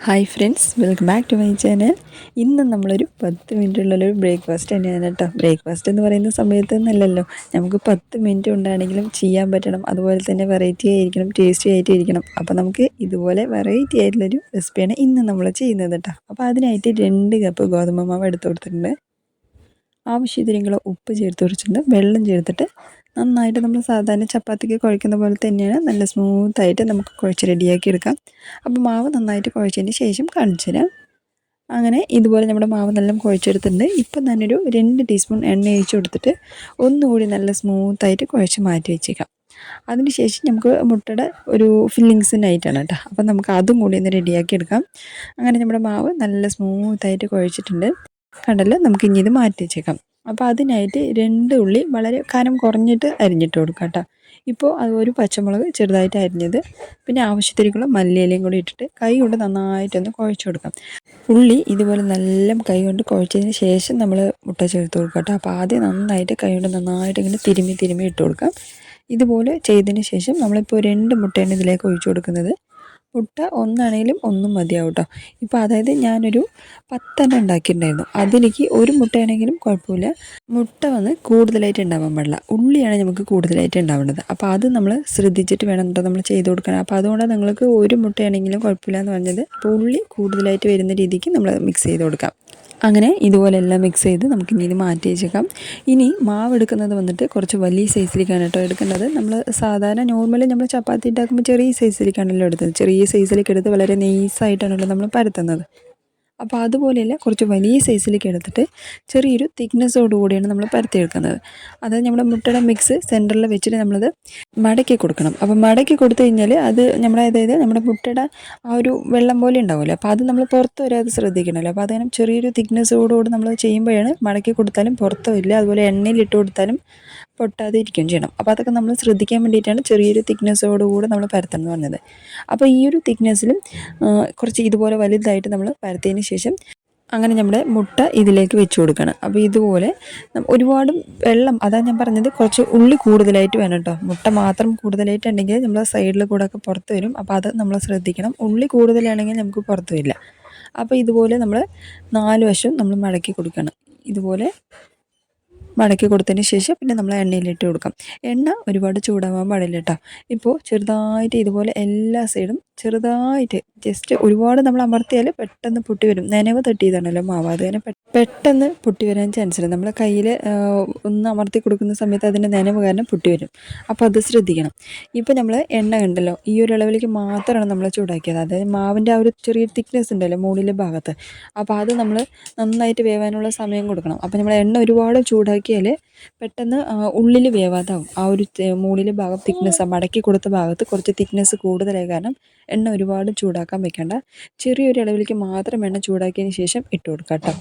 Hi friends, welcome back to my channel. ഇന്ന് നമ്മളൊരു 10 മിനിറ്റുള്ളൊരു breakfast തന്നെയാണ് കേട്ടോ. ബ്രേക്ക്ഫാസ്റ്റ് എന്ന് പറയുന്ന സമയത്ത് എന്നല്ലല്ലോ, നമുക്ക് 10 മിനിറ്റ് കൊണ്ടാണെങ്കിലും ചെയ്യാൻ പറ്റണം. അതുപോലെ തന്നെ വെറൈറ്റി ആയിരിക്കണം, ടേസ്റ്റി ആയിട്ട് ഇരിക്കണം. അപ്പോൾ നമുക്ക് ഇതുപോലെ വെറൈറ്റി ആയിട്ടുള്ളൊരു റെസിപ്പിയാണ് ഇന്ന് നമ്മൾ ചെയ്യുന്നത് കേട്ടോ. അപ്പോൾ അതിനായിട്ട് 2 കപ്പ് ഗോതമ്പ് മാവ് എടുത്ത് കൊടുത്തിട്ടുണ്ട്. ആവശ്യത്തിനുള്ള ഉപ്പ് ചേർത്ത് കൊടുത്തിട്ടുണ്ട്. വെള്ളം ചേർത്തിട്ട് നന്നായിട്ട് നമ്മൾ സാധാരണ ചപ്പാത്തിക്ക് കുഴക്കുന്ന പോലെ തന്നെയാണ് നല്ല സ്മൂത്തായിട്ട് നമുക്ക് കുഴച്ച് റെഡിയാക്കി എടുക്കാം. അപ്പോൾ മാവ് നന്നായിട്ട് കുഴച്ചതിന് ശേഷം കാണിച്ചു തരാം. അങ്ങനെ ഇതുപോലെ നമ്മുടെ മാവ് നല്ല കുഴച്ചെടുത്തിട്ടുണ്ട്. ഇപ്പം ഞാനൊരു 2 ടീസ്പൂൺ എണ്ണ ഒഴിച്ച് കൊടുത്തിട്ട് ഒന്നുകൂടി നല്ല സ്മൂത്തായിട്ട് കുഴച്ച് മാറ്റി വെച്ചേക്കാം. അതിനുശേഷം നമുക്ക് മുട്ടയുടെ ഒരു ഫില്ലിങ്സിനായിട്ടാണ് കേട്ടോ. അപ്പം നമുക്ക് അതും കൂടി ഒന്ന് റെഡിയാക്കി എടുക്കാം. അങ്ങനെ നമ്മുടെ മാവ് നല്ല സ്മൂത്തായിട്ട് കുഴച്ചിട്ടുണ്ട്. കണ്ടല്ലോ, നമുക്ക് ഇനി ഇത് മാറ്റി വെച്ചേക്കാം. അപ്പോൾ അതിനായിട്ട് 2 ഉള്ളി വളരെ കനം കുറഞ്ഞിട്ട് അരിഞ്ഞിട്ട് കൊടുക്കാം കേട്ടോ. ഇപ്പോൾ അത് ഒരു പച്ചമുളക് ചെറുതായിട്ട് അരിഞ്ഞത്, പിന്നെ ആവശ്യത്തിനുള്ള മല്ലിയിലയും കൂടി ഇട്ടിട്ട് കൈ കൊണ്ട് നന്നായിട്ടൊന്ന് കുഴച്ച് കൊടുക്കാം. ഉള്ളി ഇതുപോലെ നല്ല കൈ കൊണ്ട് കുഴച്ചതിന് ശേഷം നമ്മൾ മുട്ട ചേർത്ത് കൊടുക്കാം കേട്ടോ. അപ്പോൾ ആദ്യം നന്നായിട്ട് കൈ കൊണ്ട് നന്നായിട്ട് ഇങ്ങനെ തിരുമ്മി ഇട്ട് കൊടുക്കാം. ഇതുപോലെ ചെയ്തതിന് ശേഷം നമ്മളിപ്പോൾ 2 മുട്ടയാണ് ഇതിലേക്ക് ഒഴിച്ചു കൊടുക്കുന്നത്. മുട്ട ഒന്നാണെങ്കിലും ഒന്നും മതിയാവും കേട്ടോ. ഇപ്പോൾ അതായത് ഞാനൊരു 10 ഉണ്ടാക്കിയിട്ടുണ്ടായിരുന്നു. അതിലേക്ക് ഒരു മുട്ടയാണെങ്കിലും കുഴപ്പമില്ല. മുട്ട വന്ന് കൂടുതലായിട്ട് ഉണ്ടാവാൻ പാടില്ല. ഉള്ളിയാണ് നമുക്ക് കൂടുതലായിട്ട് ഉണ്ടാവേണ്ടത്. അപ്പോൾ അത് നമ്മൾ ശ്രദ്ധിച്ചിട്ട് വേണം കേട്ടോ നമ്മൾ ചെയ്ത് കൊടുക്കാൻ. അപ്പോൾ അതുകൊണ്ടാണ് നിങ്ങൾക്ക് ഒരു മുട്ടയാണെങ്കിലും കുഴപ്പമില്ല എന്ന് പറഞ്ഞത്. അപ്പോൾ ഉള്ളി കൂടുതലായിട്ട് വരുന്ന രീതിക്ക് നമ്മൾ മിക്സ് ചെയ്ത് കൊടുക്കാം. അങ്ങനെ ഇതുപോലെ എല്ലാം മിക്സ് ചെയ്ത് നമുക്ക് ഇനി ഇത് മാറ്റി വെച്ചേക്കാം. ഇനി മാവ് എടുക്കുന്നത് വന്നിട്ട് കുറച്ച് വലിയ സൈസിലേക്കാണ് കേട്ടോ എടുക്കേണ്ടത്. നമ്മൾ സാധാരണ നോർമലി നമ്മൾ ചപ്പാത്തി ഉണ്ടാക്കുമ്പോൾ ചെറിയ സൈസിലേക്കാണല്ലോ എടുത്തത്. ചെറിയ സൈസിലേക്ക് എടുത്ത് വളരെ നൈസായിട്ടാണല്ലോ നമ്മൾ പരത്തുന്നത്. അപ്പോൾ അതുപോലെയല്ല, കുറച്ച് വലിയ സൈസിലേക്ക് എടുത്തിട്ട് ചെറിയൊരു തിക്നെസ്സോടുകൂടിയാണ് നമ്മൾ പരത്തിയെടുക്കുന്നത്. അതായത് നമ്മുടെ മുട്ടയുടെ മിക്സ് സെൻറ്ററിൽ വെച്ചിട്ട് നമ്മളത് മടക്കി കൊടുക്കണം. അപ്പോൾ മടക്കി കൊടുത്തു കഴിഞ്ഞാൽ അത് അതായത് നമ്മുടെ മുട്ടയുടെ ആ ഒരു വെള്ളം പോലെ ഉണ്ടാവുമല്ലോ, അപ്പോൾ അത് നമ്മൾ പുറത്ത് വരാതെ ശ്രദ്ധിക്കണമല്ലോ. അപ്പോൾ അതിനും ചെറിയൊരു തിക്നെസ്സോടുകൂടി നമ്മൾ ചെയ്യുമ്പോഴാണ് മടക്കി കൊടുത്താലും പുറത്തോ ഇല്ല, അതുപോലെ എണ്ണയിൽ ഇട്ട് കൊടുത്താലും പൊട്ടാതെ ഇരിക്കുകയും ചെയ്യണം. അപ്പോൾ അതൊക്കെ നമ്മൾ ശ്രദ്ധിക്കാൻ വേണ്ടിയിട്ടാണ് ചെറിയൊരു തിക്നെസ്സോടുകൂടി നമ്മൾ പരത്തണം എന്ന് പറഞ്ഞത്. അപ്പോൾ ഈ ഒരു തിക്നെസ്സിലും കുറച്ച് ഇതുപോലെ വലുതായിട്ട് നമ്മൾ പരത്തിയതിന് ശേഷം അങ്ങനെ നമ്മുടെ മുട്ട ഇതിലേക്ക് വെച്ച് കൊടുക്കണം. അപ്പോൾ ഇതുപോലെ ഒരുപാട് വെള്ളം, അതാണ് ഞാൻ പറഞ്ഞത്, കുറച്ച് ഉള്ളി കൂടുതലായിട്ട് വേണം കേട്ടോ. മുട്ട മാത്രം കൂടുതലായിട്ടുണ്ടെങ്കിൽ നമ്മൾ സൈഡിൽ കൂടെ ഒക്കെ പുറത്ത് വരും. അപ്പോൾ അത് നമ്മൾ ശ്രദ്ധിക്കണം. ഉള്ളി കൂടുതലാണെങ്കിൽ നമുക്ക് പുറത്ത് വരില്ല. അപ്പോൾ ഇതുപോലെ നമ്മൾ 4 വശവും നമ്മൾ മടക്കി കൊടുക്കണം. ഇതുപോലെ മടക്കി കൊടുത്തതിന് ശേഷം പിന്നെ നമ്മൾ എണ്ണയിലിട്ട് കൊടുക്കാം. എണ്ണ ഒരുപാട് ചൂടാവാൻ പാടില്ല കേട്ടോ. ഇപ്പോൾ ചെറുതായിട്ട് ഇതുപോലെ എല്ലാ സൈഡും ചെറുതായിട്ട് ജസ്റ്റ്, ഒരുപാട് നമ്മൾ അമർത്തിയാൽ പെട്ടെന്ന് പൊട്ടി വരും. നനവ് തട്ടിയതാണല്ലോ മാവ്, അത് തന്നെ പെട്ടെന്ന് പൊട്ടി വരാൻ ചാൻസ് ഉണ്ട്. നമ്മൾ കയ്യിൽ ഒന്ന് അമർത്തി കൊടുക്കുന്ന സമയത്ത് അതിൻ്റെ നനവ് കാരണം പൊട്ടി വരും. അപ്പോൾ അത് ശ്രദ്ധിക്കണം. ഇപ്പോൾ നമ്മൾ എണ്ണ കണ്ടല്ലോ, ഈ ഒരു അളവിലേക്ക് മാത്രമാണ് നമ്മൾ ചൂടാക്കിയത്. അതായത് മാവിൻ്റെ ആ ഒരു ചെറിയ തിക്നെസ് ഉണ്ടല്ലോ മുകളിലെ ഭാഗത്ത്, അപ്പോൾ അത് നമ്മൾ നന്നായിട്ട് വേവാനുള്ള സമയം കൊടുക്കണം. അപ്പോൾ നമ്മൾ എണ്ണ ഒരുപാട് ചൂടാക്കിയാൽ പെട്ടെന്ന് ഉള്ളിൽ വേവാതാവും. ആ ഒരു മുകളിലെ ഭാഗം തിക്നെസ്, മടക്കി കൊടുത്ത ഭാഗത്ത് കുറച്ച് തിക്നെസ് കൂടുതലായ കാരണം എണ്ണ ഒരുപാട് ചൂടാക്കാൻ വെക്കേണ്ട. ചെറിയൊരു അളവിലേക്ക് മാത്രം എണ്ണ ചൂടാക്കിയതിന് ശേഷം ഇട്ട് കൊടുക്കാം കേട്ടോ.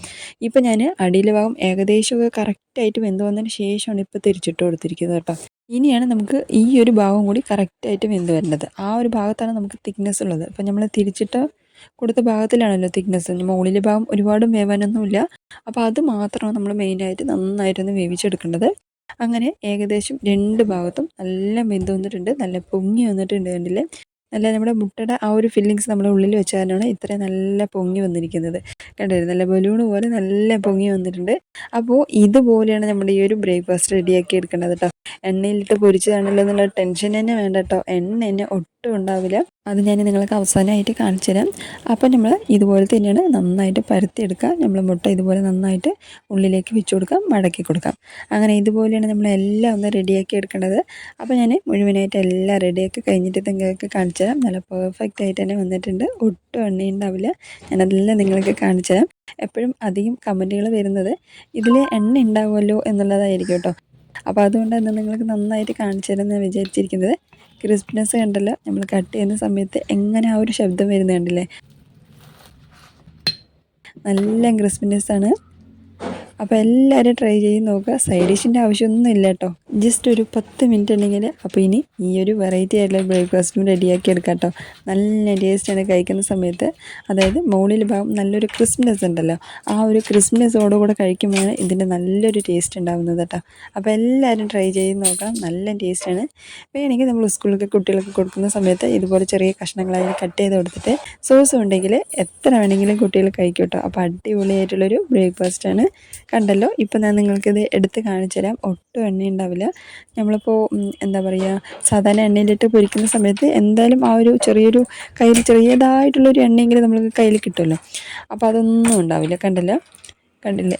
ഇപ്പോൾ ഞാൻ അടിയിലെ ഭാഗം ഏകദേശമൊക്കെ കറക്റ്റായിട്ട് വെന്ത് വന്നതിന് ശേഷമാണ് ഇപ്പോൾ തിരിച്ചിട്ട് കൊടുത്തിരിക്കുന്നത് കേട്ടോ. ഇനിയാണ് നമുക്ക് ഈ ഒരു ഭാഗം കൂടി കറക്റ്റായിട്ട് വെന്ത് വരേണ്ടത്. ആ ഒരു ഭാഗത്താണ് നമുക്ക് തിക്നെസ് ഉള്ളത്. അപ്പോൾ നമ്മൾ തിരിച്ചിട്ട് കൊടുത്ത ഭാഗത്തിലാണല്ലോ തിക്നെസ്. മുകളിലെ ഭാഗം ഒരുപാടും വേവാനൊന്നുമില്ല. അപ്പോൾ അത് മാത്രമാണ് നമ്മൾ മെയിനായിട്ട് നന്നായിട്ടൊന്ന് വേവിച്ചെടുക്കേണ്ടത്. അങ്ങനെ ഏകദേശം 2 ഭാഗത്തും നല്ല വെന്ത് വന്നിട്ടുണ്ട്, നല്ല പൊങ്ങി വന്നിട്ടുണ്ട്. കണ്ടില്ലേ, നല്ല നമ്മുടെ മുട്ടയുടെ ആ ഒരു ഫില്ലിങ്സ് നമ്മുടെ ഉള്ളിൽ വെച്ചാലാണ് ഇത്രയും നല്ല പൊങ്ങി വന്നിരിക്കുന്നത്. കണ്ടില്ലേ, നല്ല ബലൂണ് പോലെ നല്ല പൊങ്ങി വന്നിട്ടുണ്ട്. അപ്പോൾ ഇതുപോലെയാണ് നമ്മുടെ ഈ ഒരു ബ്രേക്ക്ഫാസ്റ്റ് റെഡിയാക്കി എടുക്കേണ്ടത് കേട്ടോ. എണ്ണയിലിട്ട് പൊരിച്ചതാണല്ലോ എന്നുള്ള ടെൻഷൻ തന്നെ വേണ്ട കേട്ടോ. എണ്ണ തന്നെ ഒട്ടും ഉണ്ടാവില്ല. അത് ഞാൻ നിങ്ങൾക്ക് അവസാനമായിട്ട് കാണിച്ചു തരാം. അപ്പോൾ നമ്മൾ ഇതുപോലെ തന്നെയാണ് നന്നായിട്ട് പരത്തിയെടുക്കുക. നമ്മൾ മുട്ട ഇതുപോലെ നന്നായിട്ട് ഉള്ളിലേക്ക് വെച്ച് കൊടുക്കാം, മടക്കി കൊടുക്കാം. അങ്ങനെ ഇതുപോലെയാണ് നമ്മളെല്ലാം ഒന്ന് റെഡിയാക്കി എടുക്കേണ്ടത്. അപ്പോൾ ഞാൻ മുഴുവനായിട്ട് എല്ലാം റെഡിയാക്കി കഴിഞ്ഞിട്ട് നിങ്ങൾക്ക് കാണിച്ചു തരാം. നല്ല പെർഫെക്റ്റ് ആയിട്ട് തന്നെ വന്നിട്ടുണ്ട്. ഒട്ടും എണ്ണ ഉണ്ടാവില്ല. ഞാനതെല്ലാം നിങ്ങൾക്ക് കാണിച്ചു തരാം. എപ്പോഴും അധികം കമൻറ്റുകൾ വരുന്നത് ഇതിൽ എണ്ണ ഉണ്ടാവുമല്ലോ എന്നുള്ളതായിരിക്കും കേട്ടോ. അപ്പോൾ അതുകൊണ്ടാണ് നിങ്ങൾക്ക് നന്നായിട്ട് കാണിച്ചു തരാമെന്ന് ഞാൻ വിചാരിച്ചിരിക്കുന്നത്. ക്രിസ്പിനെസ് കണ്ടല്ലോ, നമ്മൾ കട്ട് ചെയ്യുന്ന സമയത്ത് എങ്ങനെ ആ ഒരു ശബ്ദം വരുന്നത് കണ്ടില്ലേ, നല്ല ക്രിസ്പിനെസ്സാണ്. അപ്പോൾ എല്ലാവരും ട്രൈ ചെയ്ത് നോക്കുക. സൈഡ് ഡിഷിൻ്റെ ആവശ്യമൊന്നും ഇല്ല കേട്ടോ. ജസ്റ്റ് ഒരു 10 മിനിറ്റ് ഉണ്ടെങ്കിൽ അപ്പോൾ ഇനി ഈ ഒരു വെറൈറ്റി ആയിട്ടുള്ള ബ്രേക്ക്ഫാസ്റ്റും റെഡിയാക്കി എടുക്കാം കേട്ടോ. നല്ല ടേസ്റ്റാണ് കഴിക്കുന്ന സമയത്ത്. അതായത് മുകളിൽ ഭാഗം നല്ലൊരു ക്രിസ്പ്നെസ് ഉണ്ടല്ലോ, ആ ഒരു ക്രിസ്പ്നെസ്സോടുകൂടെ കഴിക്കുമ്പോഴാണ് ഇതിൻ്റെ നല്ലൊരു ടേസ്റ്റ് ഉണ്ടാകുന്നത് കേട്ടോ. അപ്പോൾ എല്ലാവരും ട്രൈ ചെയ്ത് നോക്കാം, നല്ല ടേസ്റ്റാണ്. വേണമെങ്കിൽ നമ്മൾ സ്കൂളിലൊക്കെ കുട്ടികൾക്ക് കൊടുക്കുന്ന സമയത്ത് ഇതുപോലെ ചെറിയ കഷ്ണങ്ങളായി കട്ട് ചെയ്ത് കൊടുത്തിട്ട് സോസ് ഉണ്ടെങ്കിൽ എത്ര വേണമെങ്കിലും കുട്ടികൾ കഴിക്കും കേട്ടോ. അപ്പോൾ അടിപൊളിയായിട്ടുള്ളൊരു ബ്രേക്ക്ഫാസ്റ്റാണ്. കണ്ടല്ലോ, ഇപ്പം ഞാൻ നിങ്ങൾക്കിത് എടുത്ത് കാണിച്ചു തരാം. ഒട്ടും എണ്ണ ഉണ്ടാവില്ല. നമ്മളിപ്പോൾ എന്താ പറയുക, സാധാരണ എണ്ണയിലിട്ട് പൊരിക്കുന്ന സമയത്ത് എന്തായാലും ആ ഒരു ചെറിയൊരു കയ്യിൽ ചെറിയതായിട്ടുള്ളൊരു എണ്ണയെങ്കിലും നമ്മൾക്ക് കയ്യിൽ കിട്ടുമല്ലോ. അപ്പോൾ അതൊന്നും ഉണ്ടാവില്ല. കണ്ടില്ലേ,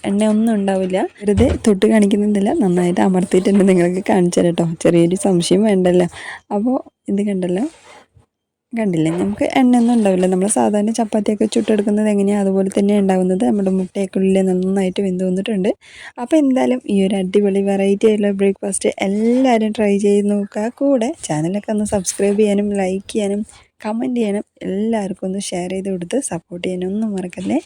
എണ്ണ ഒന്നും ഉണ്ടാവില്ല. വെറുതെ തൊട്ട് കാണിക്കുന്നില്ല, നന്നായിട്ട് അമർത്തിയിട്ടുണ്ട്. നിങ്ങൾക്ക് കാണിച്ചു തരാം കേട്ടോ, ചെറിയൊരു സംശയം വേണ്ടല്ലോ. അപ്പോൾ ഇത് കണ്ടില്ലേ, നമുക്ക് എണ്ണയൊന്നും ഉണ്ടാവില്ല. നമ്മൾ സാധാരണ ചപ്പാത്തിയൊക്കെ ചുട്ടെടുക്കുന്നത് എങ്ങനെയാണ് അതുപോലെ തന്നെ ഉണ്ടാകുന്നത്. നമ്മുടെ മുട്ടയൊക്കെ ഉള്ളിൽ നന്നായിട്ട് വെന്ത് വന്നിട്ടുണ്ട്. അപ്പോൾ എന്തായാലും ഈ ഒരു അടിപൊളി വെറൈറ്റി ആയിട്ടുള്ള ബ്രേക്ക്ഫാസ്റ്റ് എല്ലാവരും ട്രൈ ചെയ്ത് നോക്കുക. കൂടെ ചാനലൊക്കെ ഒന്ന് സബ്സ്ക്രൈബ് ചെയ്യാനും ലൈക്ക് ചെയ്യാനും കമൻറ്റ് ചെയ്യാനും എല്ലാവർക്കും ഒന്ന് ഷെയർ ചെയ്ത് കൊടുത്ത് സപ്പോർട്ട് ചെയ്യാനും ഒന്നും മറക്കല്ലേ.